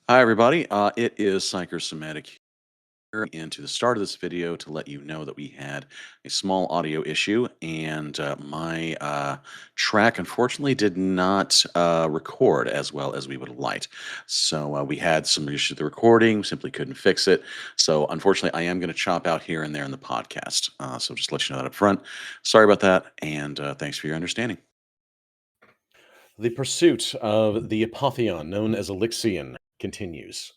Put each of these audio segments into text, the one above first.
Hi, everybody. It is Syker Somatic here, and to the start of this video, to let you know that we had a small audio issue, and my track unfortunately did not record as well as we would have liked. So we had some issues with the recording, simply couldn't fix it. So unfortunately, I am going to chop out here and there in the podcast. So just let you know that up front. Sorry about that, and thanks for your understanding. The pursuit of the Apotheon, known as Elixion, continues.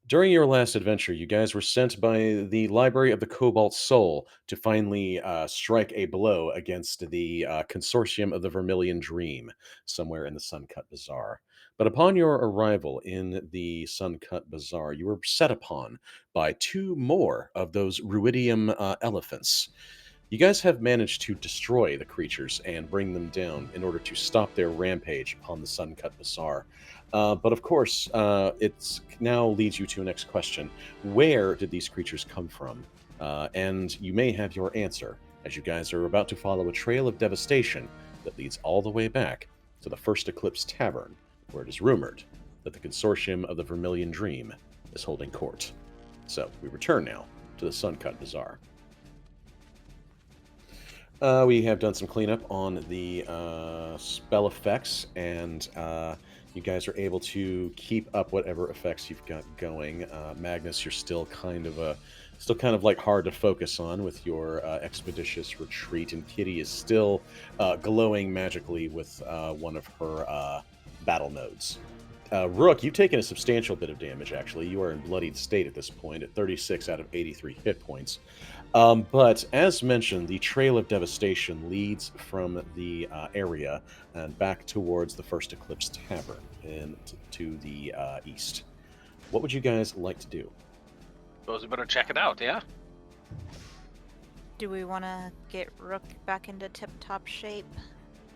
During your last adventure, you guys were sent by the Library of the Cobalt Soul to finally strike a blow against the consortium of the Vermillion Dream, somewhere in the Suncut Bazaar. But upon your arrival in the Suncut Bazaar, you were set upon by two more of those Ruidium elephants. You guys have managed to destroy the creatures and bring them down in order to stop their rampage upon the Suncut Bazaar. But of course, it now leads you to a next question. Where did these creatures come from? And you may have your answer, as you guys are about to follow a trail of devastation that leads all the way back to the First Eclipse Tavern, where it is rumored that the consortium of the Vermillion Dream is holding court. So we return now to the Suncut Bazaar. We have done some cleanup on the spell effects, and you guys are able to keep up whatever effects you've got going. Magnus, you're still kind of like hard to focus on with your expeditious retreat, and Kitty is still glowing magically with one of her battle nodes. Rook, you've taken a substantial bit of damage, actually. You are in bloodied state at this point, at 36 out of 83 hit points. But as mentioned, the Trail of Devastation leads from the area and back towards the First Eclipse Tavern and to the east. What would you guys like to do? Suppose we better check it out, yeah? Do we want to get Rook back into tip-top shape?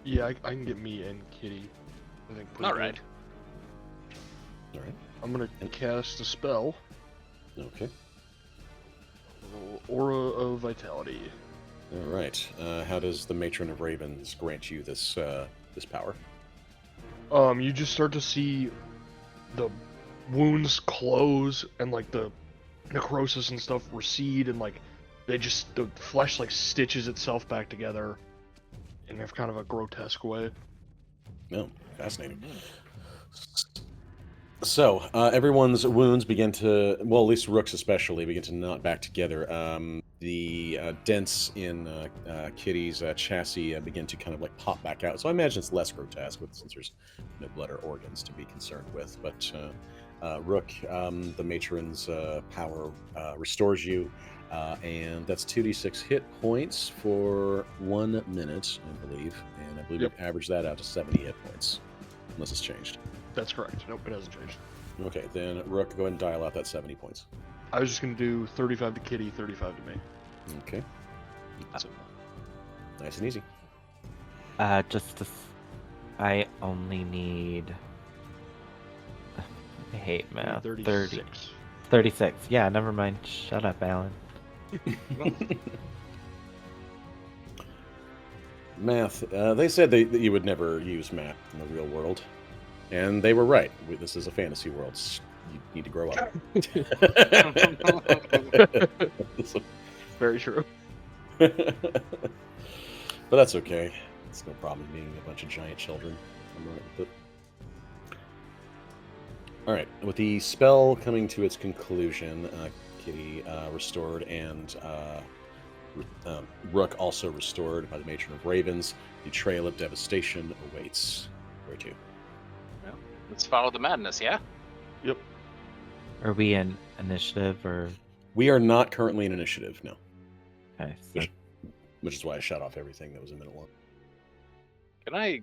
Yeah, I can get me and Kitty. I think. All right. All right. I'm gonna cast a spell. Okay. Aura of Vitality. All right. How does the Matron of Ravens grant you this power? You just start to see the wounds close and like the necrosis and stuff recede, and like the flesh like stitches itself back together in a kind of a grotesque way. No, fascinating. So, everyone's wounds begin to, well, at least Rook's especially, begin to knot back together. The dents in Kitty's chassis begin to kind of like pop back out. So I imagine it's less grotesque since there's no blood or organs to be concerned with. But Rook, the matron's power restores you, and that's 2d6 hit points for 1 minute, I believe. And I believe Yep. you average that out to 70 hit points, unless it's changed. That's correct. Nope, it hasn't changed. Okay, then Rook, go ahead and dial out that 70 points. I was just gonna do 35 to Kitty, 35 to me. Okay. So, nice and easy. I only need. I hate math. 36. 36. Yeah, never mind. Shut up, Alan. Math. They said that you would never use math in the real world. And they were right. This is a fantasy world. You need to grow up. Very true. But that's okay. It's no problem being a bunch of giant children. I'm all right with it. All right. With the spell coming to its conclusion, Kitty restored, and Rook also restored by the Matron of Ravens. The Trail of Devastation awaits. Where to? Well, let's follow the madness, yeah? Yep. Are we in initiative or? We are not currently in initiative, no. Okay, so Which is why I shut off everything that was a minute long. Can I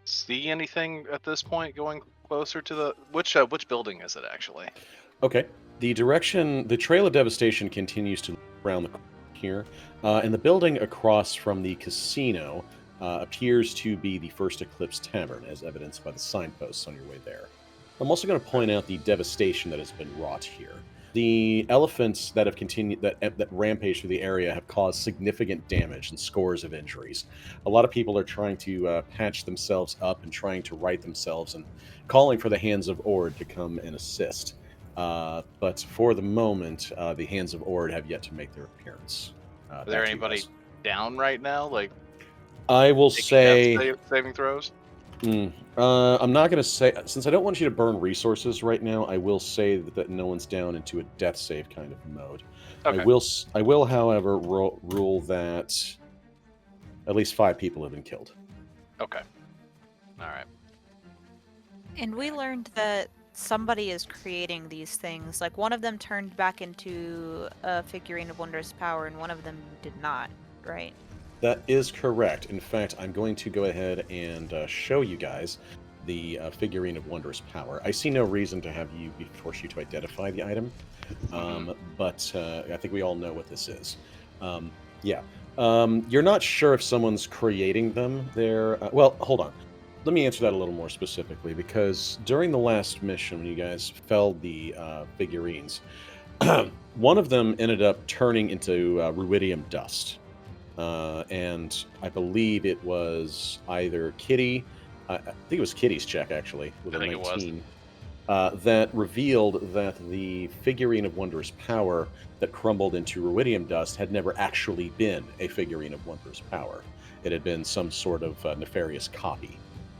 see anything at this point going closer to the... Which building is it, actually? Okay. The Trail of Devastation continues to around the corner here, and the building across from the casino appears to be the First Eclipse Tavern, as evidenced by the signposts on your way there. I'm also going to point out the devastation that has been wrought here. The elephants that have continued that rampage through the area have caused significant damage and scores of injuries. A lot of people are trying to patch themselves up and trying to right themselves and calling for the Hands of Ord to come and assist. But for the moment, the Hands of Ord have yet to make their appearance. Is there Back to you anybody guys. down right now? Like I will taking say. death saving throws? I'm not going to say, since I don't want you to burn resources right now, I will say that no one's down into a death save kind of mode. Okay. I will, however, rule that at least 5 people have been killed. Okay. All right. And we learned that somebody is creating these things. Like one of them turned back into a figurine of wondrous power, and one of them did not. Right? That is correct. In fact, I'm going to go ahead and show you guys the figurine of wondrous power. I see no reason to have you force you to identify the item, but I think we all know what this is. Yeah. You're not sure if someone's creating them there. Well, hold on. Let me answer that a little more specifically, because during the last mission, when you guys felled the figurines, one of them ended up turning into ruidium dust. And I believe it was either Kitty, I think it was Kitty's check actually, with a 19, that revealed that the figurine of wondrous power that crumbled into ruidium dust had never actually been a figurine of wondrous power. It had been some sort of nefarious copy.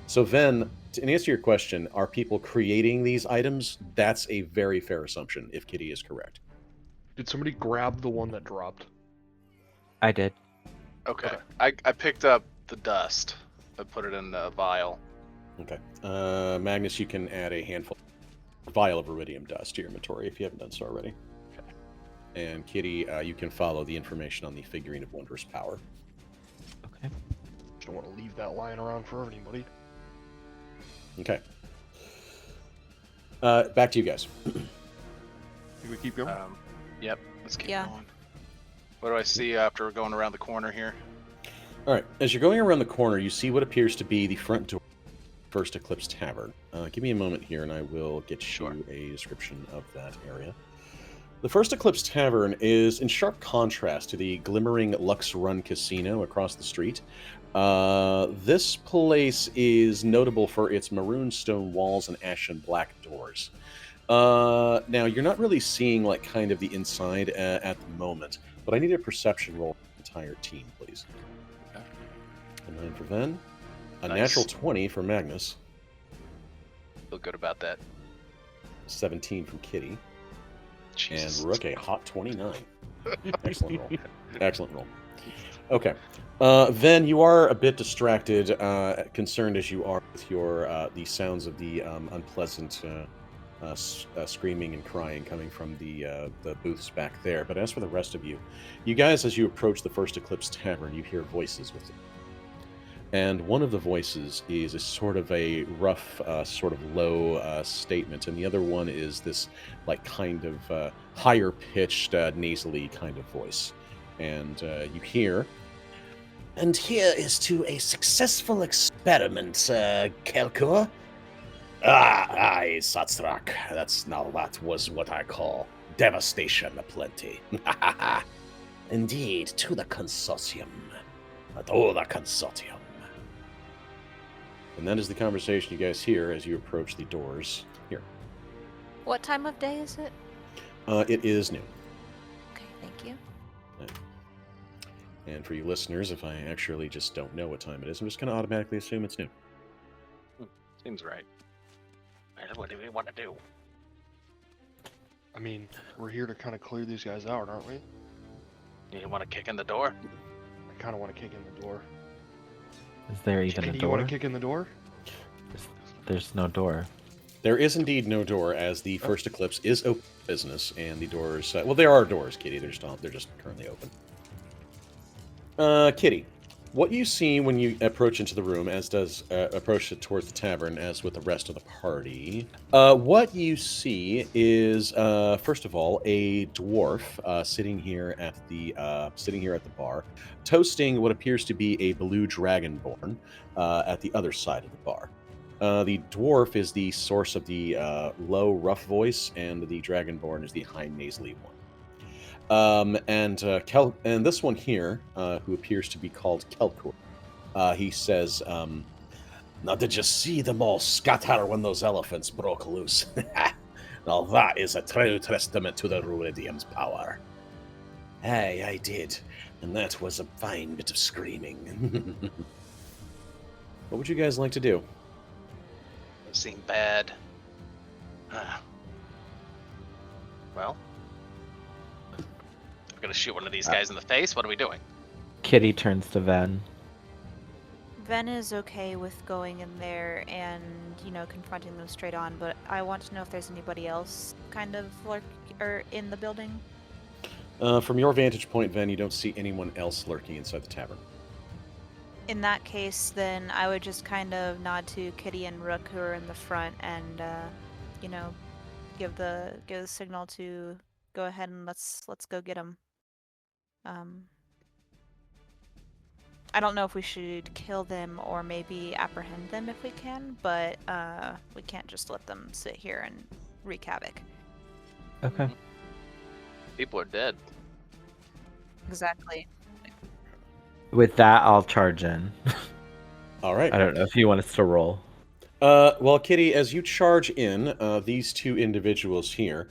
So Venn, to answer your question, are people creating these items? That's a very fair assumption, if Kitty is correct. Did somebody grab the one that dropped? I did. Okay. Okay. I picked up the dust. I put it in the vial. Okay. Magnus, you can add a vial of ruidium dust to your inventory if you haven't done so already. Okay. And Kitty, you can follow the information on the figurine of wondrous power. Okay. Just don't want to leave that lying around for anybody. Okay. Back to you guys. Think we keep going? Yep. Let's keep Yeah. going. What do I see after going around the corner here? All right. As you're going around the corner, you see what appears to be the front door of the First Eclipse Tavern. Give me a moment here, and I will get you a description of that area. The First Eclipse Tavern is in sharp contrast to the glimmering Lux Run Casino across the street. This place is notable for its maroon stone walls and ashen black doors. Now, you're not really seeing like kind of the inside at the moment, but I need a perception roll for the entire team, please. Okay. A 9 for Venn. A Nice. natural 20 for Magnus. Feel good about that. 17 from Kitty. Jesus. And Rook, a hot 29. Excellent roll. Excellent roll. Okay. Venn, you are a bit distracted, concerned as you are with your the sounds of the unpleasant screaming and crying coming from the booths back there. But as for the rest of you, you guys, as you approach the First Eclipse Tavern, you hear voices with you. And one of the voices is a sort of a rough, sort of low statement, and the other one is this, like, kind of higher-pitched, nasally kind of voice. And you hear, "And here is to a successful experiment, Kelkur." Aye, Satstrak. That was what I call devastation aplenty. Indeed, to the consortium. To the consortium. And that is the conversation you guys hear as you approach the doors here. What time of day is it? It is noon. Okay, thank you. And for you listeners, if I actually just don't know what time it is, I'm just going to automatically assume it's noon. Seems right. What do we want to do? I mean, we're here to kind of clear these guys out, aren't we? You want to kick in the door? I kind of want to kick in the door. Is there even a Kenny, you door? want to kick in the door? There's no door. There is indeed no door, as the First Eclipse is open for business, and the doors... well, there are doors, Kitty. They're just currently open. Kitty, what you see when you approach into the room, as does approach it towards the tavern, as with the rest of the party, what you see is, first of all, a dwarf sitting here at the bar, toasting what appears to be a blue dragonborn at the other side of the bar. The dwarf is the source of the low, rough voice, and the dragonborn is the high, nasally one. And this one here, who appears to be called Kelkor, he says, "Now did you see them all scatter when those elephants broke loose? Now that is a true testament to the Ruidium's power." "Hey, I did, and that was a fine bit of screaming." What would you guys like to do? Those seem bad. Well, we're gonna shoot one of these guys in the face. What are we doing? Kitty turns to Venn. Venn is okay with going in there and, confronting them straight on, but I want to know if there's anybody else kind of in the building. From your vantage point, Venn, you don't see anyone else lurking inside the tavern. In that case, then I would just kind of nod to Kitty and Rook, who are in the front, and give the signal to go ahead and let's go get them. I don't know if we should kill them or maybe apprehend them if we can, but we can't just let them sit here and wreak havoc. Okay. People are dead. Exactly. With that, I'll charge in. All right. I don't know if you want us to roll. Well, Kitty, as you charge in, these two individuals here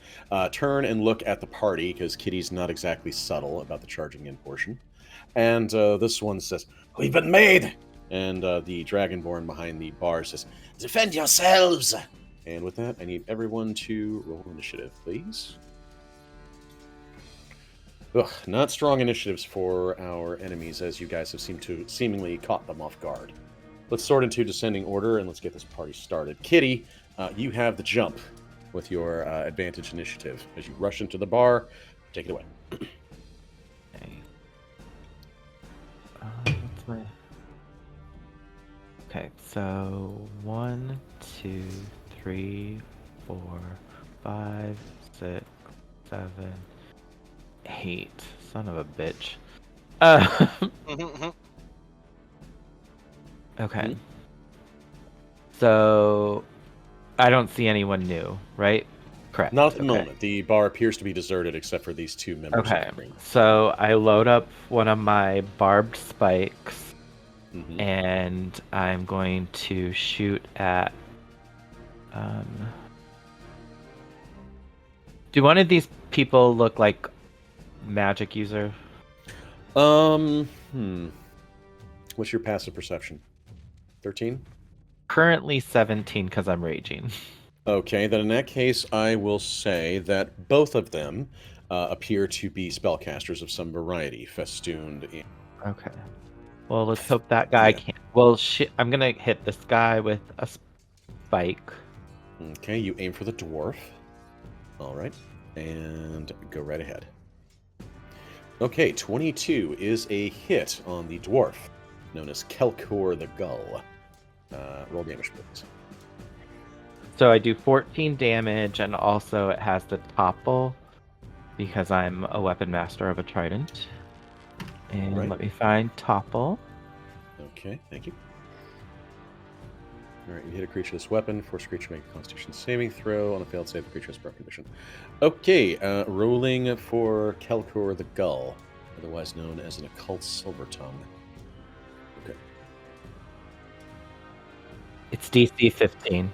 turn and look at the party, because Kitty's not exactly subtle about the charging in portion. And this one says, "We've been made!" And the dragonborn behind the bar says, "Defend yourselves!" And with that, I need everyone to roll initiative, please. Ugh, not strong initiatives for our enemies, as you guys have seemingly caught them off guard. Let's sort into descending order, and let's get this party started. Kitty, you have the jump with your advantage initiative. As you rush into the bar, take it away. Okay, so 1, 2, 3, 4, 5, 6, 7, 8. Son of a bitch. Okay. So I don't see anyone new, right? Correct. Not at the moment. The bar appears to be deserted except for these two members Okay. of the ring. So I load up one of my barbed spikes, Mhm. and I'm going to shoot at. Do one of these people look like magic user? What's your passive perception? 13? Currently 17 because I'm raging. Okay, then in that case, I will say that both of them appear to be spellcasters of some variety, festooned in. Okay. Well, let's hope that guy can't. Well, shit, I'm gonna hit this guy with a spike. Okay, you aim for the dwarf. All right, and go right ahead. Okay, 22 is a hit on the dwarf, known as Kelkor the Gull. Roll damage, please. So I do 14 damage, and also it has the topple because I'm a weapon master of a trident. And Right. let me find topple. Okay, thank you. All right, you hit a creature with this weapon. Force a creature to make a Constitution saving throw. On a failed save, the creature has broken condition. Okay, rolling for Kelkor the Gull, otherwise known as an occult silver tongue. Okay. It's DC 15.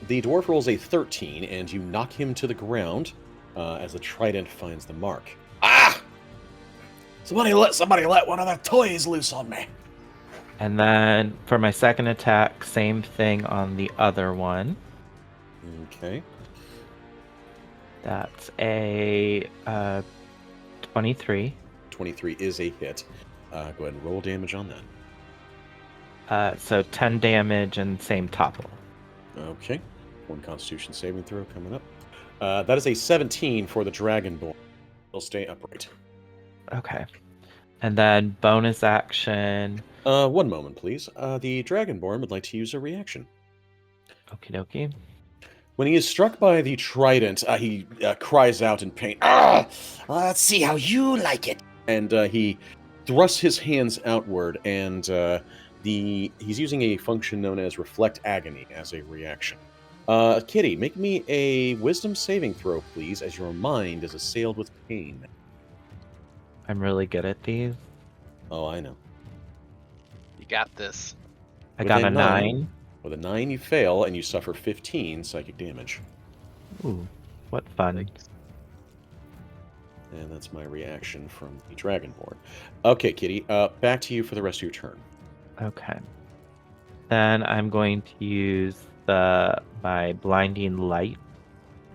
The dwarf rolls a 13, and you knock him to the ground as the trident finds the mark. Ah! Somebody let one of their toys loose on me. And then for my second attack, same thing on the other one. Okay. That's a 23. 23 is a hit. Go ahead and roll damage on that. So 10 damage and same topple. Okay. One Constitution saving throw coming up. That is a 17 for the Dragonborn. He'll stay upright. Okay. And then bonus action. One moment, please. The Dragonborn would like to use a reaction. Okie dokie. When he is struck by the trident, he cries out in pain. "Ah! Let's see how you like it!" And he thrusts his hands outward, and He's using a function known as Reflect Agony as a reaction. Kitty, make me a Wisdom saving throw, please, as your mind is assailed with pain. I'm really good at these. Oh, I know. You got this. I With got a a 9. With a 9, you fail, and you suffer 15 psychic damage. Ooh, what fun. And that's my reaction from the Dragonborn. Okay, Kitty, back to you for the rest of your turn. Okay. Then I'm going to use my blinding light.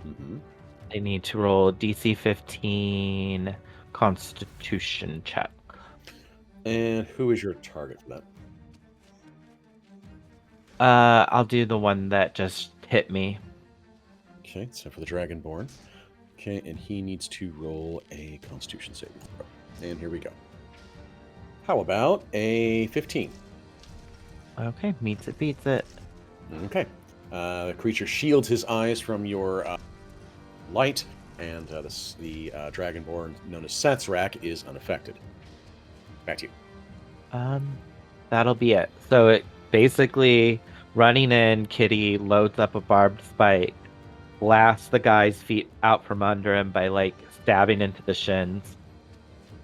Mm-hmm. I need to roll DC 15 Constitution check. And who is your target for that? I'll do the one that just hit me. Okay, so for the Dragonborn. Okay, and he needs to roll a Constitution saving throw. And here we go. How about a 15? Okay, meets it, beats it. Okay. The creature shields his eyes from your light, and the Dragonborn, known as Satsrak, is unaffected. Back to you. That'll be it. So it basically running in, Kitty loads up a barbed spike, blasts the guy's feet out from under him by like stabbing into the shins.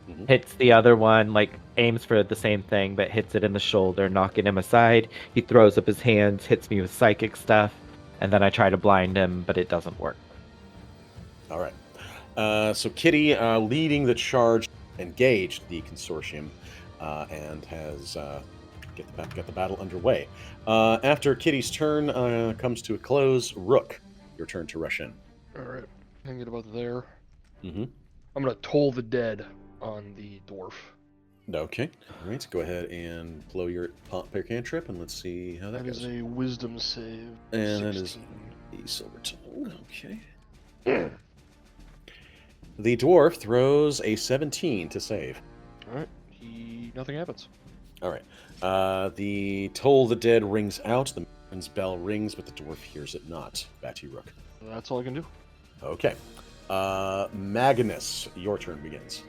Mhm. Hits the other one, like aims for the same thing, but hits it in the shoulder, knocking him aside. He throws up his hands, hits me with psychic stuff, and then I try to blind him, but it doesn't work. All right. So Kitty, leading the charge, engaged the consortium and has got the battle underway. After Kitty's turn comes to a close, Rook, your turn to rush in. Alright, hang it about there. Mm-hmm. I'm gonna toll the dead on the dwarf. Okay. All right. Go ahead and blow your cantrip, and let's see how that That is goes. a wisdom save. And that is 16. the silver tongue. Okay. The dwarf throws a 17 to save. Alright, nothing happens. All right. The toll the dead rings out. The man's bell rings, but the dwarf hears it not. Back to you, Rook. That's all I can do. Okay. Magnus, your turn begins.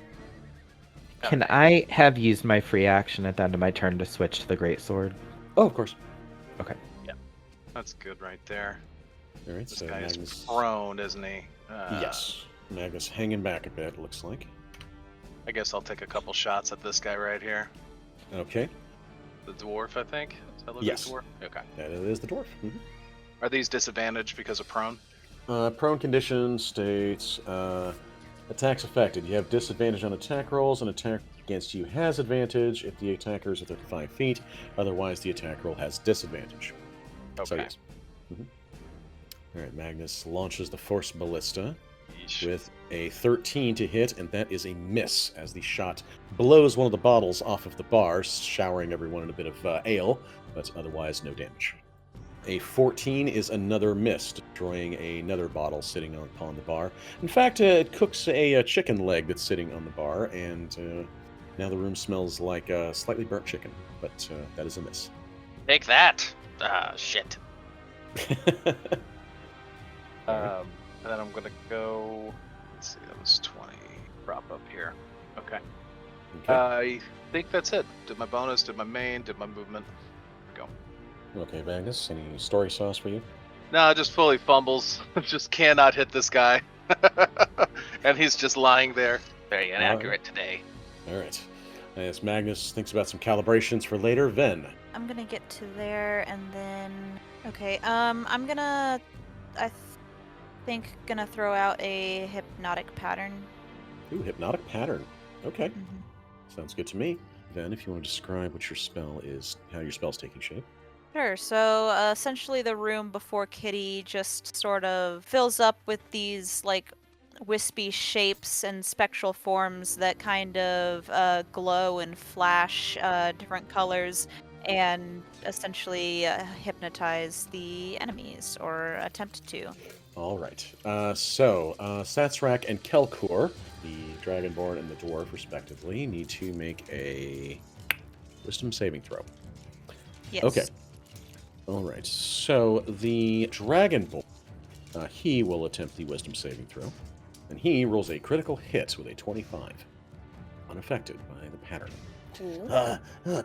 Can I have used my free action at the end of my turn to switch to the greatsword? Oh, of course. Okay. That's good right there. All right. This So guy is Magnus. prone, isn't he? Yes. Magnus hanging back a bit. It looks like. I guess I'll take a couple shots at this guy right here. Okay. The dwarf, I think. Does that look Yes. like dwarf? Okay. That is the dwarf. Mhm. Are these disadvantaged because of prone? Prone condition states attacks affected. You have disadvantage on attack rolls. An attack against you has advantage if the attacker is within 5 feet. Otherwise, the attack roll has disadvantage. Okay. So, yes. All right, Magnus launches the Force Ballista Yeesh. with a 13 to hit, and that is a miss as the shot blows one of the bottles off of the bar, showering everyone in a bit of ale, but otherwise no damage. A 14 is another miss, destroying another bottle sitting upon the bar. In fact, it cooks a chicken leg that's sitting on the bar, and now the room smells like slightly burnt chicken, but that is a miss. Take that! Shit. Alright. And then I'm gonna go. Let's see, that was 20. Prop up here. Okay. Okay. I think that's it. Did my bonus, did my main, did my movement. Go. Okay, Magnus, any story sauce for you? No, just fully fumbles. Just cannot hit this guy. And he's just lying there. Very inaccurate today. All right. As Magnus thinks about some calibrations for later, Venn. I'm gonna get to there and then. Okay. I'm gonna. Gonna throw out a hypnotic pattern. Ooh, hypnotic pattern. Okay, Mhm. sounds good to me. Then, if you want to describe what your spell is, how your spell's taking shape. Sure. So essentially, the room before Kitty just sort of fills up with these like wispy shapes and spectral forms that kind of glow and flash different colors and essentially hypnotize the enemies or attempt to. All right. So, Satsrak and Kelkur, the Dragonborn and the Dwarf, respectively, need to make a Wisdom saving throw. Yes. Okay. All right. So, the Dragonborn, he will attempt the Wisdom saving throw, and he rolls a critical hit with a 25, unaffected by the pattern.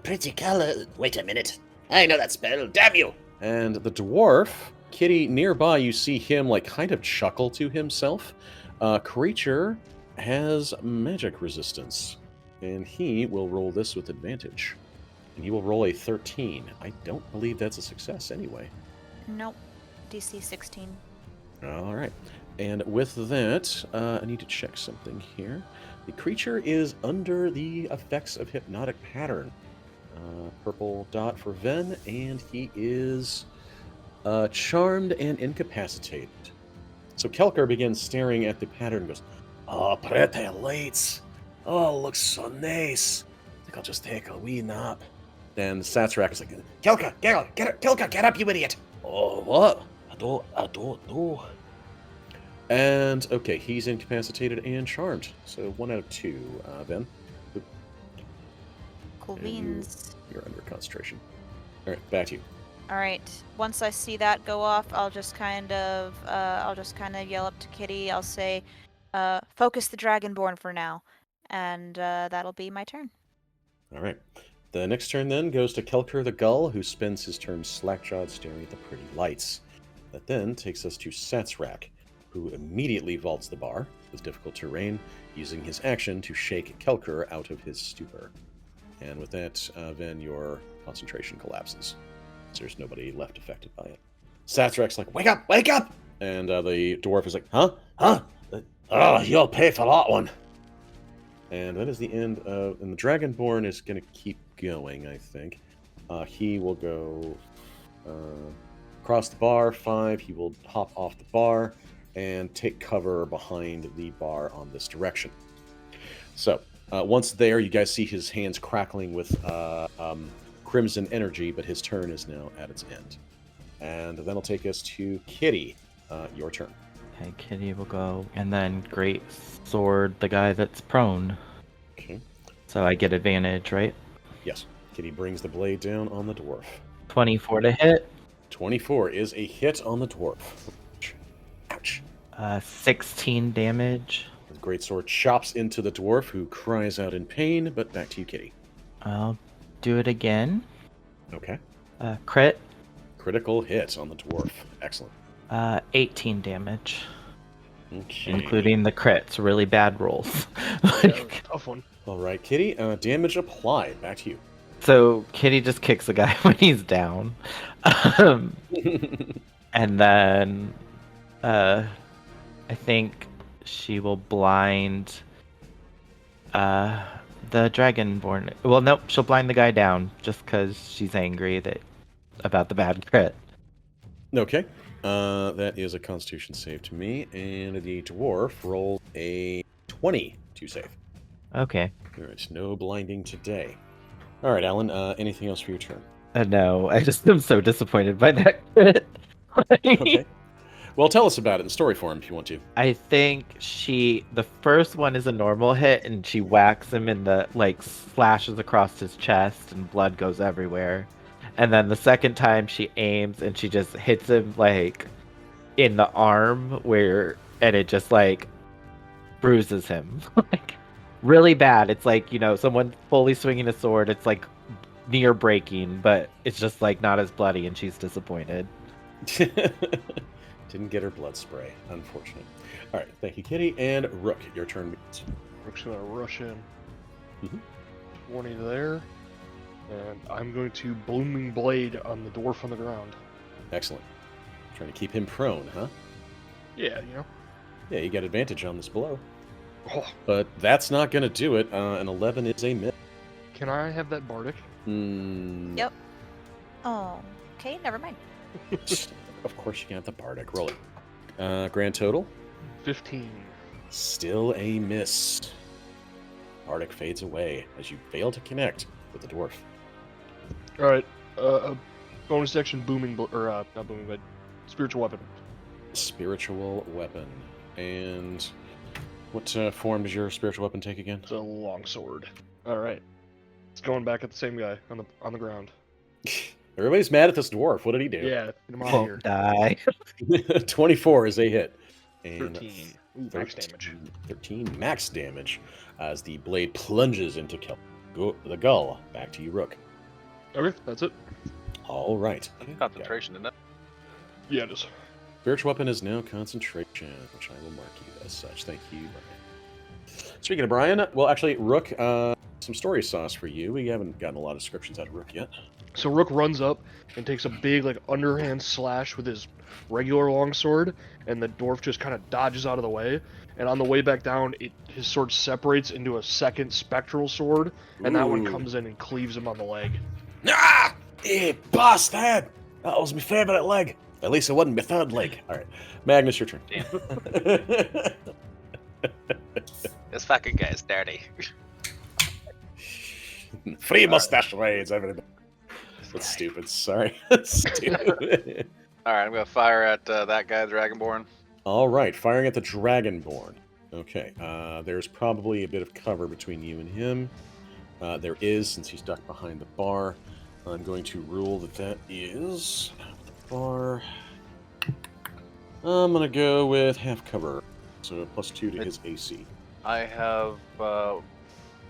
Pretty color. Wait a minute. I know that spell. Damn you! And the dwarf, Kitty, nearby, you see him like kind of chuckle to himself. Creature has magic resistance, and he will roll this with advantage. And he will roll a 13. I don't believe that's a success anyway. Nope. DC 16. All right. And with that, I need to check something here. The creature is under the effects of hypnotic pattern. Purple dot for Venn, and he is charmed and incapacitated. So Kelker begins staring at the pattern and goes, "Oh, pretty lights. Oh, looks so nice. I think I'll just take a wee nap." Then Satsrak is like, Kelka, Kelka, get up, you idiot! "Oh, what? I don't know." And okay, he's incapacitated and charmed. So 1 out of 2, Venn. Cool And you- beans. You're under concentration. All right, back to you. All right. Once I see that go off, I'll just kind of yell up to Kitty. I'll say, "Focus the Dragonborn for now," and that'll be my turn. All right. The next turn then goes to Kelker the Gull, who spends his turn slack-jawed staring at the pretty lights. That then takes us to Satsrak, who immediately vaults the bar with difficult terrain, using his action to shake Kelker out of his stupor. And with that, then your concentration collapses. So there's nobody left affected by it. Satsrak's like, "Wake up! Wake up!" And the dwarf is like, "Huh? Huh? Oh, you'll pay for that one." And that is the end of... And the Dragonborn is going to keep going, I think. He will go across the bar, 5. He will hop off the bar and take cover behind the bar on this direction. So, once there, you guys see his hands crackling with crimson energy, but his turn is now at its end. And that'll take us to Kitty. Your turn. Okay, Kitty will go, and then Great Sword the guy that's prone. Okay. So I get advantage, right? Yes. Kitty brings the blade down on the dwarf. 24 to hit. 24 is a hit on the dwarf. Ouch. 16 damage. The greatsword chops into the dwarf, who cries out in pain, but back to you, Kitty. I'll do it again. Okay. Crit. Critical hit on the dwarf. Excellent. 18 damage. Okay. Including the crits. Really bad rolls. Yeah, tough one. All right, Kitty. Damage applied. Back to you. So Kitty just kicks the guy when he's down. And then I think she will blind the Dragonborn. Well, nope, she'll blind the guy down just because she's angry about the bad crit. Okay. That is a Constitution save to me, and the dwarf rolled a 20 to save. Okay. All right, no blinding today. All right, Alan. Anything else for your turn? No, I just am so disappointed by that crit. Okay. Well, tell us about it in story form if you want to. I think the first one is a normal hit, and she whacks him in the, slashes across his chest, and blood goes everywhere. And then the second time she aims, and she just hits him, in the arm, and it just, bruises him. Really bad. It's someone fully swinging a sword, it's, near breaking, but it's just, not as bloody, and she's disappointed. Didn't get her blood spray, unfortunate. All right, thank you, Kitty. And Rook, your turn. Rook's gonna rush in. Mhm. 20 there. And I'm going to Blooming Blade on the dwarf on the ground. Excellent. Trying to keep him prone, huh? Yeah, Yeah, you got advantage on this blow. Oh, But that's not going to do it. An 11 is a miss. can I have that Bardic? Yep. Oh, okay, never mind. Of course you can have the Bardic. Roll it. Grand total? 15. Still a miss. Bardic fades away as you fail to connect with the dwarf. Alright, bonus action not Booming Blade. Spiritual Weapon. Spiritual weapon. And what form does your spiritual weapon take again? It's a longsword. Alright. It's going back at the same guy on the ground. Everybody's mad at this dwarf. What did he do? Yeah, get him out of Won't here. die. 24 is a hit. And 13. Ooh, max damage. 13 max damage as the blade plunges into Kelp. The gull. Back to you, Rook. Okay, that's it. All right. Concentration, isn't it? Yeah, it is. Spiritual weapon is now concentration, which I will mark you as such. Thank you, Brian. Speaking of Brian, well, actually, Rook, some story sauce for you. We haven't gotten a lot of descriptions out of Rook yet. So Rook runs up and takes a big, like, underhand slash with his regular longsword, and the dwarf just kind of dodges out of the way. And on the way back down, his sword separates into a second spectral sword, and that one Ooh. comes in and cleaves him on the leg. Ah! Hey, bastard! That was my favourite leg. At least it wasn't my third leg. All right. Magnus, your turn. This fucking guy's dirty. Free mustache raids, everybody. That's stupid. Sorry. That's stupid. All right, I'm gonna fire at that guy, Dragonborn. All right. Firing at the Dragonborn. Okay. There's probably a bit of cover between you and him. There is, since he's ducked behind the bar. I'm going to rule that is the bar. I'm going to go with half cover. So +2 to his AC. I have the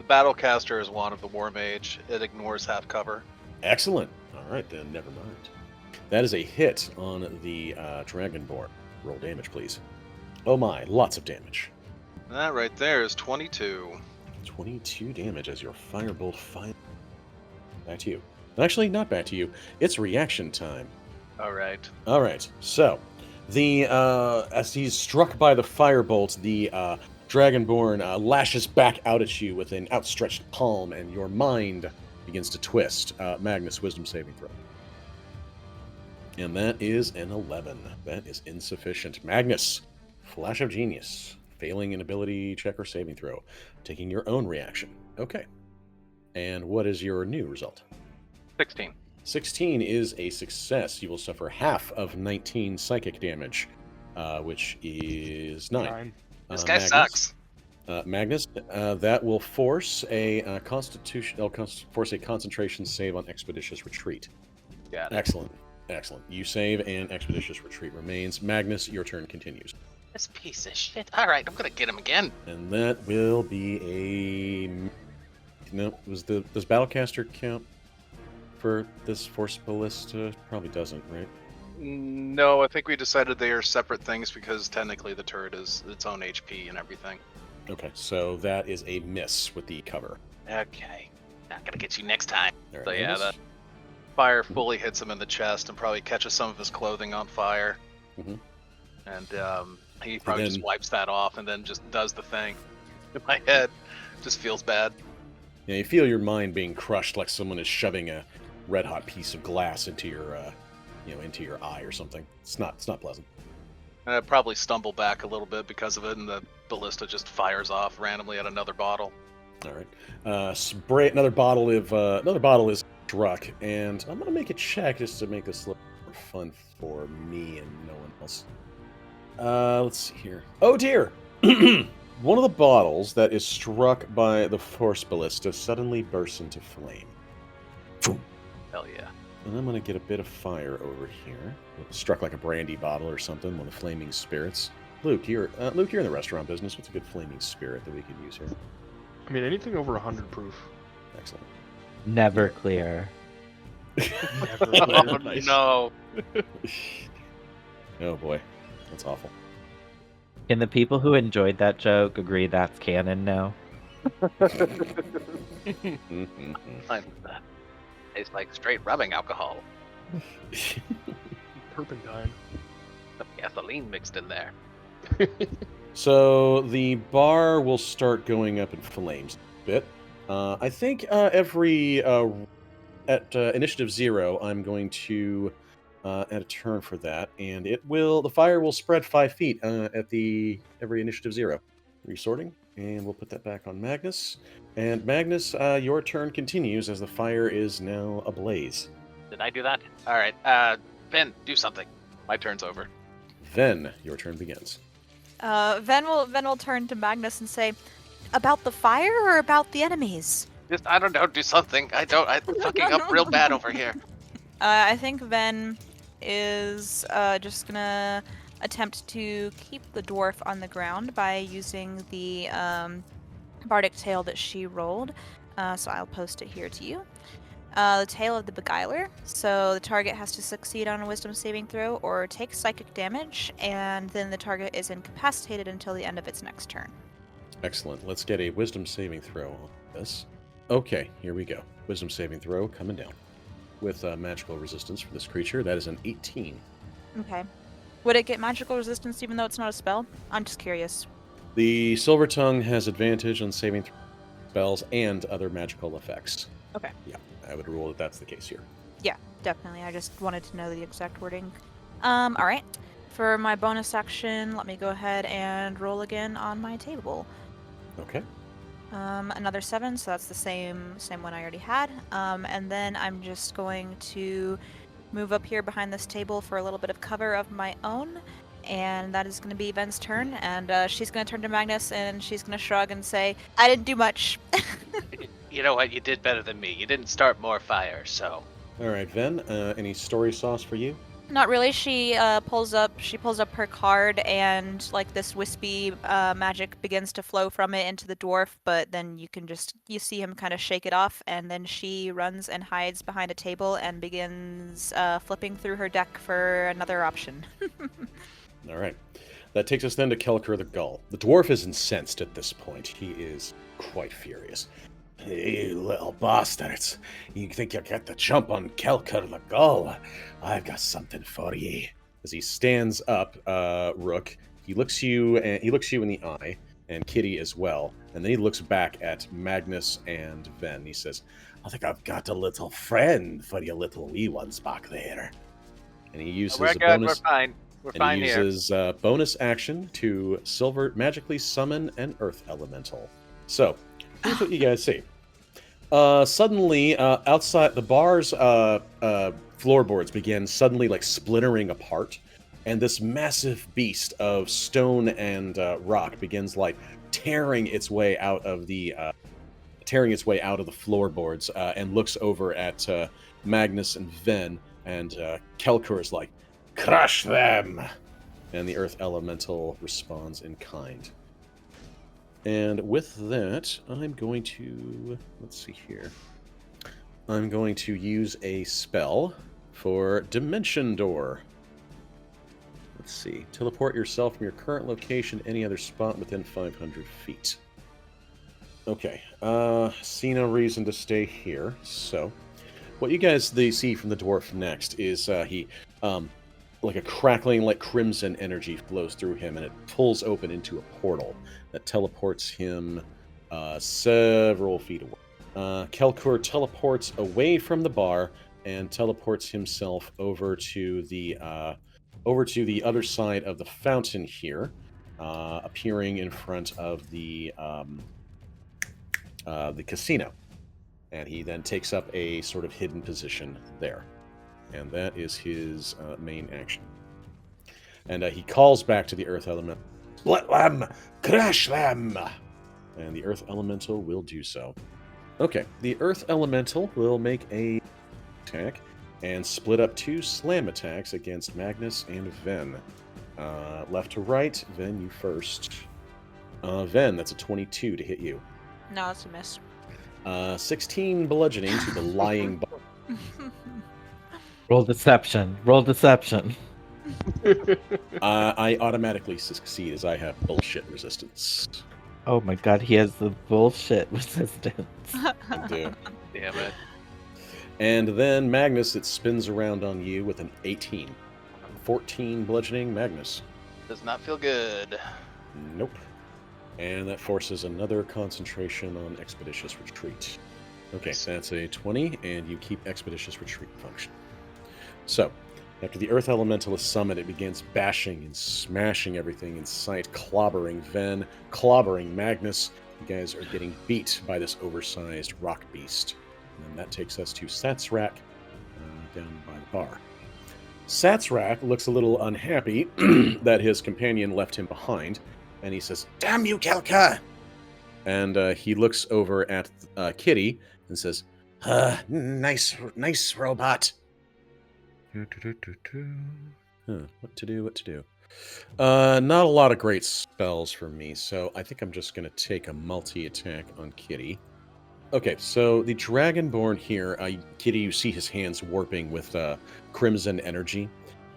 Battlecaster is one of the War Mage. It ignores half cover. Excellent. All right, then, never mind. That is a hit on the Dragonborn. Roll damage, please. Oh my, lots of damage. That right there is 22. 22 damage as your firebolt fire. Back to you. Actually, not back to you. It's reaction time. All right. All right. So, the as he's struck by the firebolt, the Dragonborn lashes back out at you with an outstretched palm, and your mind begins to twist. Magnus, wisdom saving throw. And that is an 11. That is insufficient. Magnus, flash of genius. Failing an ability check or saving throw. Taking your own reaction. Okay. And what is your new result? 16. 16 is a success. You will suffer half of 19 psychic damage, which is 9. This guy sucks. Magnus, that will force a force a concentration save on Expeditious Retreat. Got it. Excellent. Excellent. You save and Expeditious Retreat remains. Magnus, your turn continues. This piece of shit. All right, I'm gonna get him again. And that will be a... No, does Battlecaster count for this Force Ballista? Probably doesn't, right? No, I think we decided they are separate things because technically the turret is its own HP and everything. Okay, so that is a miss with the cover. Okay. Not gonna get you next time. There So it yeah, is. the fire fully hits him in the chest and probably catches some of his clothing on fire. Mhm. And he probably just then- wipes that off and then just does the thing. In my head, just feels bad. Yeah, you feel your mind being crushed like someone is shoving a red-hot piece of glass into your, into your eye or something. It's not pleasant. And I probably stumble back a little bit because of it, and the ballista just fires off randomly at another bottle. All right. Spray another bottle is struck, and I'm gonna make a check just to make this look more fun for me and no one else. Let's see here. Oh dear! One of the bottles that is struck by the Force Ballista suddenly bursts into flame. Hell yeah. And I'm gonna get a bit of fire over here. Struck like a brandy bottle or something, one of the flaming spirits. Luke, you're in the restaurant business. What's a good flaming spirit that we could use here? I mean, anything over 100 proof. Excellent. Never clear. Never Oh, nice. no. Oh boy, that's awful. Can the people who enjoyed that joke agree that's canon now? Tastes like straight rubbing alcohol. Turpentine. Some gasoline mixed in there. So the bar will start going up in flames a bit. I think every at initiative 0, I'm going to add a turn for that, and the fire will spread 5 feet at every initiative 0. Resorting, and we'll put that back on Magnus. And Magnus, your turn continues as the fire is now ablaze. Did I do that? All right. Venn, do something. My turn's over. Then your turn begins. Venn will turn to Magnus and say, "About the fire or about the enemies?" Just, I don't know, do something. I'm fucking up real bad over here. I think Venn is just gonna attempt to keep the dwarf on the ground by using the bardic tale that she rolled, So I'll post it here to you. The Tail of the Beguiler. So the target has to succeed on a Wisdom saving throw or take psychic damage, and then the target is incapacitated until the end of its next turn. Excellent. Let's get a wisdom saving throw on this. Okay, here we go. Wisdom saving throw coming down. With magical resistance for this creature, that is an 18. Okay. Would it get magical resistance even though it's not a spell? I'm just curious. The Silver Tongue has advantage on saving spells and other magical effects. Okay. Yeah, I would rule that that's the case here. Yeah, definitely. I just wanted to know the exact wording. All right. For my bonus action, let me go ahead and roll again on my table. Okay. Another 7, so that's the same one I already had. And then I'm just going to move up here behind this table for a little bit of cover of my own. And that is going to be Ven's turn. And she's going to turn to Magnus and she's going to shrug and say, I didn't do much. You know what? You did better than me. You didn't start more fire, so. All right, Venn, any story sauce for you? Not really. She pulls up her card, and like this wispy magic begins to flow from it into the dwarf. But then you see him kind of shake it off, and then she runs and hides behind a table and begins flipping through her deck for another option. All right. That takes us then to Kelker the Gull. The dwarf is incensed at this point. He is quite furious. Hey, little bastards. You think you'll get the jump on Kelker the Gull? I've got something for ye. As he stands up, Rook, he looks you in the eye, and Kitty as well. And then he looks back at Magnus and Venn. He says, I think I've got a little friend for you little wee ones back there. And he uses We're a good. bonus... We're fine. We're fine he here. uses bonus action to magically summon an earth elemental. So, here's what you guys see. Suddenly, outside the bar's floorboards begin suddenly like splintering apart, and this massive beast of stone and rock begins like tearing its way out of the floorboards and looks over at Magnus and Venn, and Kelkur is like, crush them! And the earth elemental responds in kind. And with that, I'm going to... Let's see here. I'm going to use a spell for Dimension Door. Let's see. Teleport yourself from your current location to any other spot within 500 feet. Okay. See no reason to stay here. So, what you guys see from the dwarf next is he... like a crackling, like crimson energy flows through him, and it pulls open into a portal that teleports him several feet away. Kelkur teleports away from the bar and teleports himself over to the other side of the fountain here, appearing in front of the casino. And he then takes up a sort of hidden position there. And that is his main action. And he calls back to the Earth Elemental. Split them! Crush them! And the Earth Elemental will do so. Okay, the Earth Elemental will make a attack and split up 2 slam attacks against Magnus and Venn. Left to right, Venn, you first. Venn, that's a 22 to hit you. No, that's a miss. 16 bludgeoning to the lying bar. Roll deception. Roll deception. I automatically succeed as I have bullshit resistance. Oh my god, he has the bullshit resistance. I do. Damn it. And then Magnus, it spins around on you with an 18. 14 bludgeoning, Magnus. Does not feel good. Nope. And that forces another concentration on Expeditious Retreat. Okay, that's a 20, and you keep Expeditious Retreat function. So, after the Earth Elemental is summoned, it begins bashing and smashing everything in sight, clobbering Venn, clobbering Magnus. You guys are getting beat by this oversized rock beast. And that takes us to Satsrak, down by the bar. Satsrak looks a little unhappy that his companion left him behind, and he says, "Damn you, Kelka!" And he looks over at Kitty and says, nice robot. What to do? Not a lot of great spells for me, so I think I'm just going to take a multi-attack on Kitty. Okay, so the Dragonborn here, Kitty, you see his hands warping with crimson energy,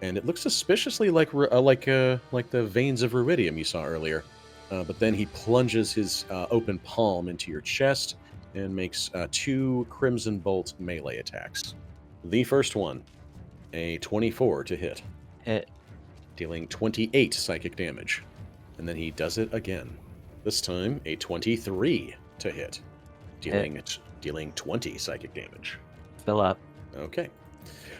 and it looks suspiciously like the veins of ruidium you saw earlier. But then he plunges his open palm into your chest and makes 2 Crimson Bolt melee attacks. The first one, a 24 to hit, Hit. dealing 28 psychic damage. And then he does it again. This time, a 23 to hit, dealing 20 psychic damage. Still up. Okay.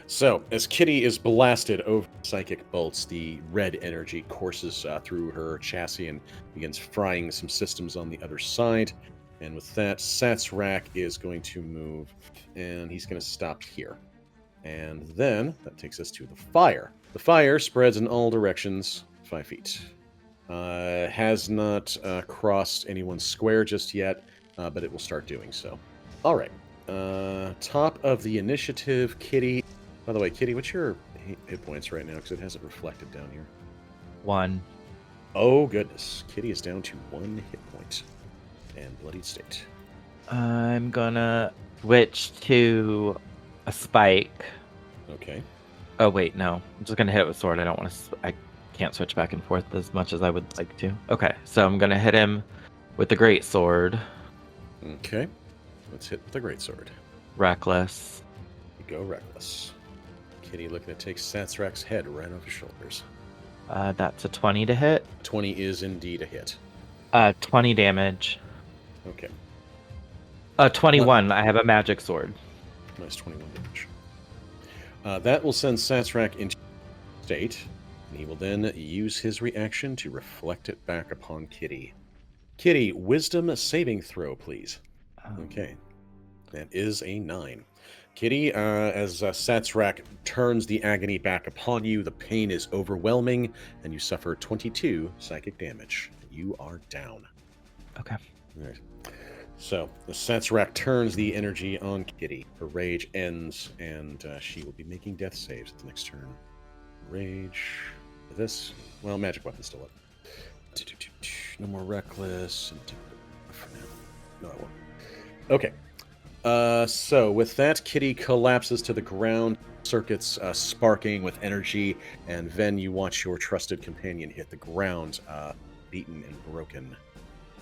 So, as Kitty is blasted over psychic bolts, the red energy courses through her chassis and begins frying some systems on the other side. And with that, Satsrak is going to move, and he's going to stop here. And then, that takes us to the fire. The fire spreads in all directions, 5 feet. Has not crossed anyone's square just yet, but it will start doing so. All right. Top of the initiative, Kitty. By the way, Kitty, what's your hit points right now? Because it hasn't reflected down here. 1. Oh, goodness. Kitty is down to 1 hit point. And bloodied state. I'm gonna switch to a spike. Okay. Oh wait, no. I'm just gonna hit it with sword. I don't want to. I can't switch back and forth as much as I would like to. Okay, so I'm gonna hit him with the great sword. Okay. Let's hit the greatsword. Reckless. You go reckless. Kitty looking to take Satsrak's head right off his shoulders. That's a 20 to hit. 20 is indeed a hit. 20 damage. Okay. 21. I have a magic sword. Nice 21 damage. That will send Satsrak into state, and he will then use his reaction to reflect it back upon Kitty. Kitty, wisdom saving throw, please. Okay. That is a 9. Kitty, as Satsrak turns the agony back upon you, the pain is overwhelming, and you suffer 22 psychic damage. You are down. Okay. All right. So, the Satsrak turns the energy on Kitty. Her rage ends, and she will be making death saves at the next turn. Rage. This. Well, magic weapon's still up. No more reckless. For now. No, I won't. Okay. So, with that, Kitty collapses to the ground, circuits sparking with energy, and then you watch your trusted companion hit the ground, beaten and broken.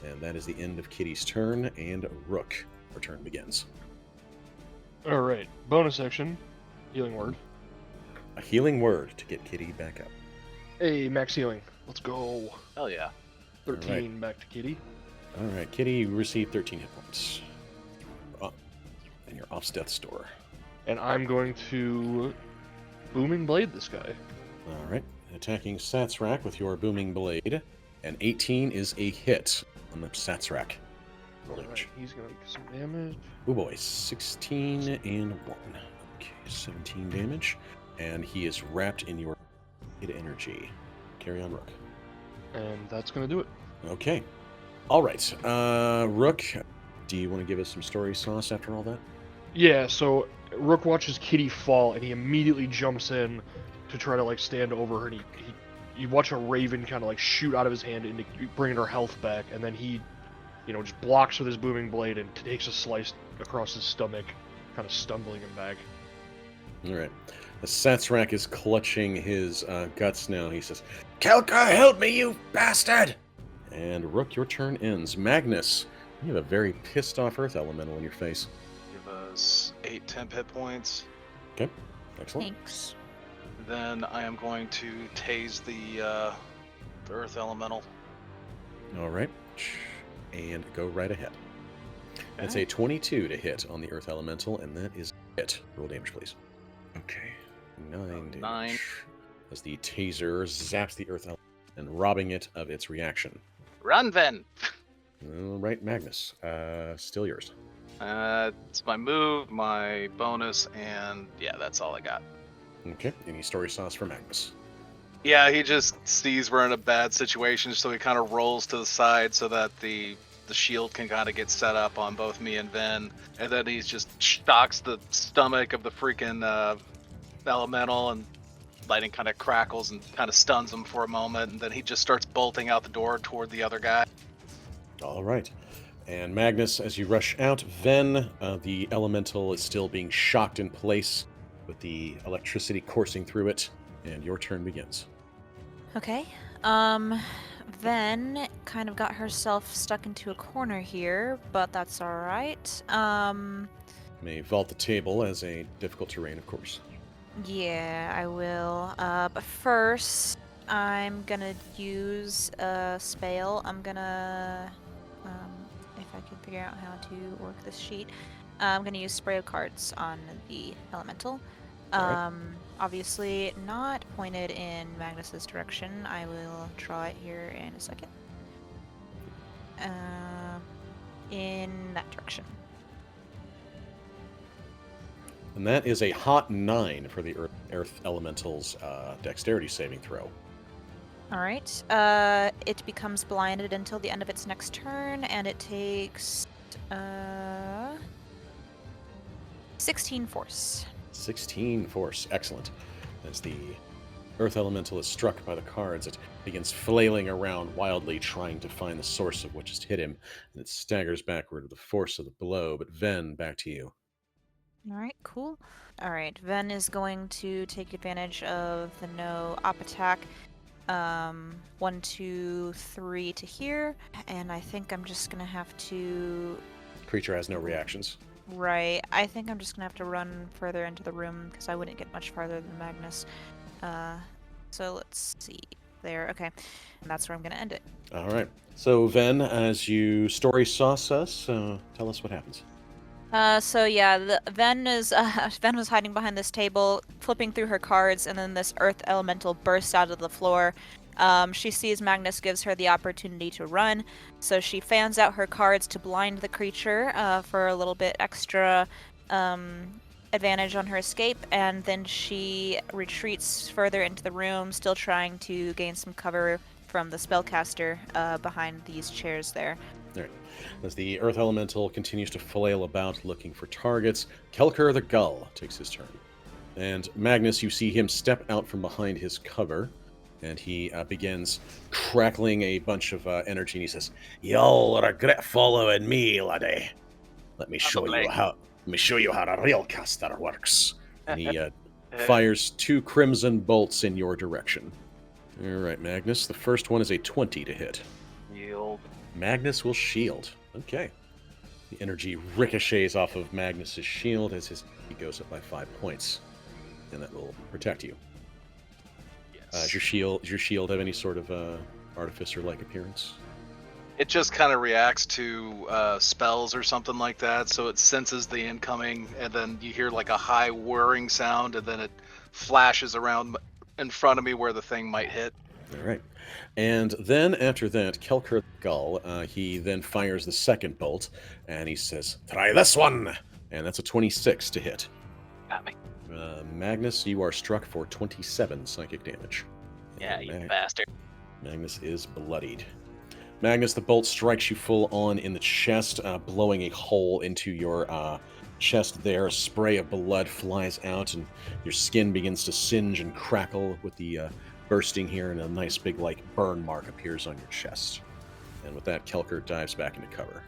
And that is the end of Kitty's turn, and Rook, your turn begins. Alright, bonus action. Healing word. A healing word to get Kitty back up. Hey, max healing. Let's go. Hell yeah. 13 Alright. back to Kitty. Alright, Kitty, you receive 13 hit points. You're up. And you're off death's door. And I'm going to Booming Blade this guy. Alright, attacking Satsrak with your booming blade. And 18 is a hit on the Satsrak. Alright, he's gonna make some damage. Oh boy, 16 and 1. Okay, 17 damage. And he is wrapped in your energy. Carry on, Rook. And that's gonna do it. Okay. Alright, Rook, do you want to give us some story sauce after all that? Yeah, so Rook watches Kitty fall, and he immediately jumps in to try to, like, stand over her, and you watch a raven kind of, like, shoot out of his hand, into bringing her health back, and then he, just blocks with his booming blade and takes a slice across his stomach, kind of stumbling him back. Alright. The Satsrak is clutching his guts now. He says, Kelka, help me, you bastard! And Rook, your turn ends. Magnus, you have a very pissed off Earth Elemental in your face. Give us 8 temp hit points. Okay, excellent. Thanks. Then I am going to tase the Earth Elemental. Alright. And go right ahead. That's a 22 to hit on the Earth Elemental, and that is it. Roll damage, please. Okay. 9 damage. 9. As the taser zaps the Earth Elemental and robbing it of its reaction. Run, Venn! All right, Magnus. Still yours. It's my move, my bonus, and yeah, that's all I got. Okay. Any story sauce for Magnus? Yeah, he just sees we're in a bad situation, so he kind of rolls to the side so that the shield can kind of get set up on both me and Venn, and then he just shocks the stomach of the freaking elemental, and lightning kind of crackles and kind of stuns him for a moment, and then he just starts bolting out the door toward the other guy. All right. And Magnus, as you rush out, Venn, the elemental is still being shocked in place with the electricity coursing through it, and your turn begins. Okay. Ven kind of got herself stuck into a corner here, but that's all right. May vault the table as a difficult terrain, of course. Yeah, I will. But first, I'm gonna use a spell. I'm gonna, if I can figure out how to work this sheet, I'm gonna use spray of cards on the elemental. All right. Obviously not pointed in Magnus's direction. I will draw it here in a second. In that direction. And that is a hot 9 for the Earth Elemental's dexterity saving throw. All right. It becomes blinded until the end of its next turn, and it takes 16 force. 16 force. Excellent. As the Earth Elemental is struck by the cards, it begins flailing around wildly, trying to find the source of what just hit him, and it staggers backward with the force of the blow. But Venn, back to you. All right, cool. All right, Ven is going to take advantage of the no op attack. 1, 2, 3 to here, and I think I'm just gonna have to. Creature has no reactions. Right, I think I'm just gonna have to run further into the room because I wouldn't get much farther than Magnus. So let's see there. Okay, and that's where I'm gonna end it. All right. So Venn, as you story sauce us, tell us what happens. So yeah, Ven Ven was hiding behind this table, flipping through her cards, and then this earth elemental bursts out of the floor. She sees Magnus gives her the opportunity to run, so she fans out her cards to blind the creature for a little bit extra advantage on her escape, and then she retreats further into the room, still trying to gain some cover from the spellcaster behind these chairs there. All right. As the Earth Elemental continues to flail about looking for targets, Kelker the Gull takes his turn. And Magnus, you see him step out from behind his cover, and he begins crackling a bunch of energy, and he says, "You'll regret following me, laddie. Let me show you how a real caster works." And he fires 2 crimson bolts in your direction. All right, Magnus. The first one is a 20 to hit. Yield. Magnus will shield. Okay. The energy ricochets off of Magnus's shield as he goes up by 5 points, and that will protect you. Yes. Does your shield have any sort of artificer-like appearance? It just kind of reacts to spells or something like that, so it senses the incoming, and then you hear like a high whirring sound, and then it flashes around in front of me where the thing might hit. All right. And then after that, Kelker the Gull, he then fires the second bolt, and he says, "Try this one!" And that's a 26 to hit. Got me. Magnus, you are struck for 27 psychic damage. Yeah, And you bastard. Magnus is bloodied. Magnus, the bolt strikes you full on in the chest, blowing a hole into your chest there. A spray of blood flies out, and your skin begins to singe and crackle with the bursting here, and a nice big burn mark appears on your chest. And with that, Kelker dives back into cover.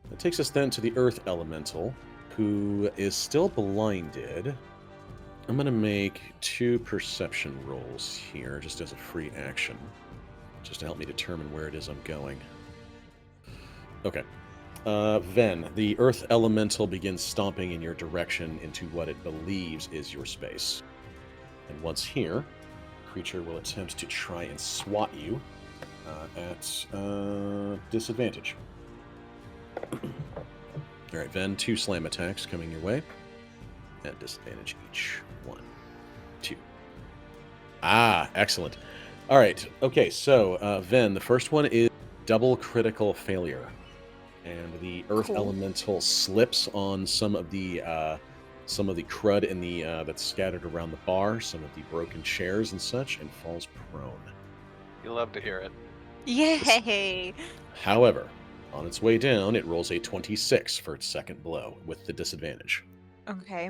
That takes us then to the Earth Elemental, who is still blinded. I'm going to make 2 perception rolls here, just as a free action, just to help me determine where it is I'm going. Okay. Venn, the Earth Elemental begins stomping in your direction into what it believes is your space. And once here, the creature will attempt to try and swat you at disadvantage. All right, Venn, 2 slam attacks coming your way. At disadvantage each. 1, 2. Ah, excellent. All right. Okay, so Venn, the first one is double critical failure, and the Earth Cool. Elemental slips on some of the crud in the that's scattered around the bar, some of the broken chairs and such, and falls prone. You love to hear it. Yay! However, on its way down, it rolls a 26 for its second blow with the disadvantage. Okay.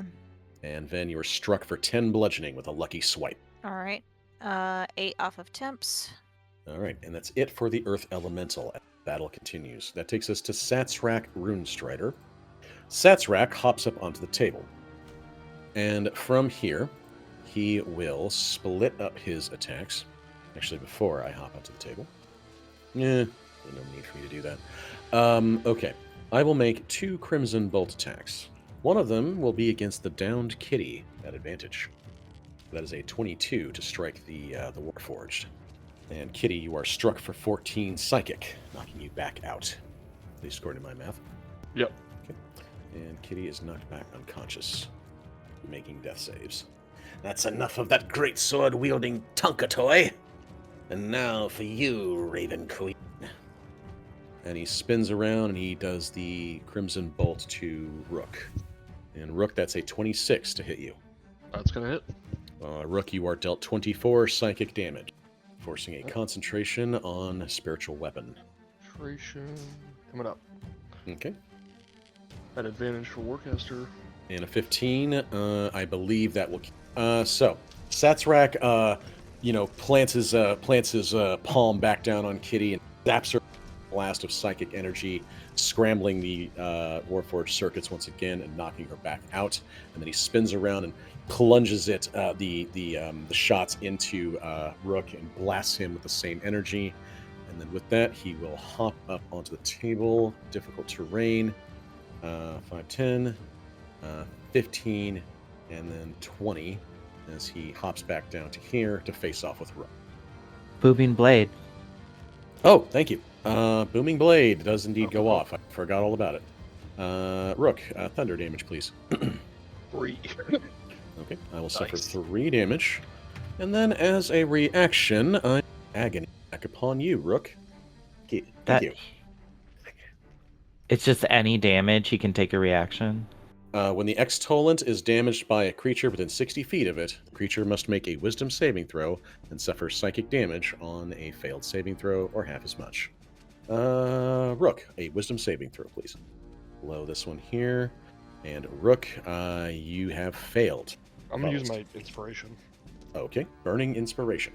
And Venn, you are struck for 10 bludgeoning with a lucky swipe. All right. 8 off of temps. All right, and that's it for the Earth Elemental. Battle continues. That takes us to Satsrak Runestrider. Satsrak hops up onto the table. And from here, he will split up his attacks. Actually, before I hop onto the table. No need for you to do that. Okay, I will make 2 Crimson Bolt attacks. One of them will be against the downed kitty at advantage. That is a 22 to strike the Warforged. And Kitty, you are struck for 14 psychic, knocking you back out. At least according to my math. Yep. Okay. And Kitty is knocked back unconscious, making death saves. That's enough of that great sword-wielding Tonka toy. And now for you, Raven Queen. And he spins around and he does the Crimson Bolt to Rook. And Rook, that's a 26 to hit you. That's gonna hit. Rook, you are dealt 24 psychic damage, forcing a concentration on Spiritual Weapon. Concentration coming up. Okay. At advantage for Warcaster. And a 15, I believe that will... So, Satsrak, plants his palm back down on Kitty and zaps her blast of psychic energy, scrambling the Warforged circuits once again and knocking her back out. And then he spins around and plunges the shots into Rook and blasts him with the same energy. And then with that, he will hop up onto the table. Difficult terrain. 5, 10, 15, and then 20 as he hops back down to here to face off with Rook. Booming Blade. Oh, thank you. Booming Blade does indeed go off. I forgot all about it. Rook, thunder damage, please. 3. Okay, I will suffer 3 damage. And then as a reaction, I agony back upon you, Rook. Thank you. It's just any damage, he can take a reaction. When the Extolent is damaged by a creature within 60 feet of it, the creature must make a Wisdom saving throw and suffer psychic damage on a failed saving throw or half as much. Rook, a Wisdom saving throw, please. Below this one here. And Rook, you have failed. I'm going to use my inspiration. Okay, Burning Inspiration.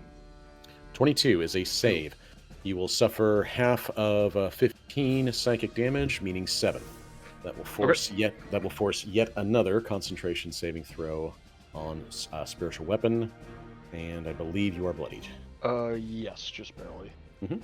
22 is a save. You will suffer half of 15 psychic damage, meaning 7. That will force yet another concentration saving throw on Spiritual Weapon, and I believe you are bloodied. Yes, just barely. Mm-hmm.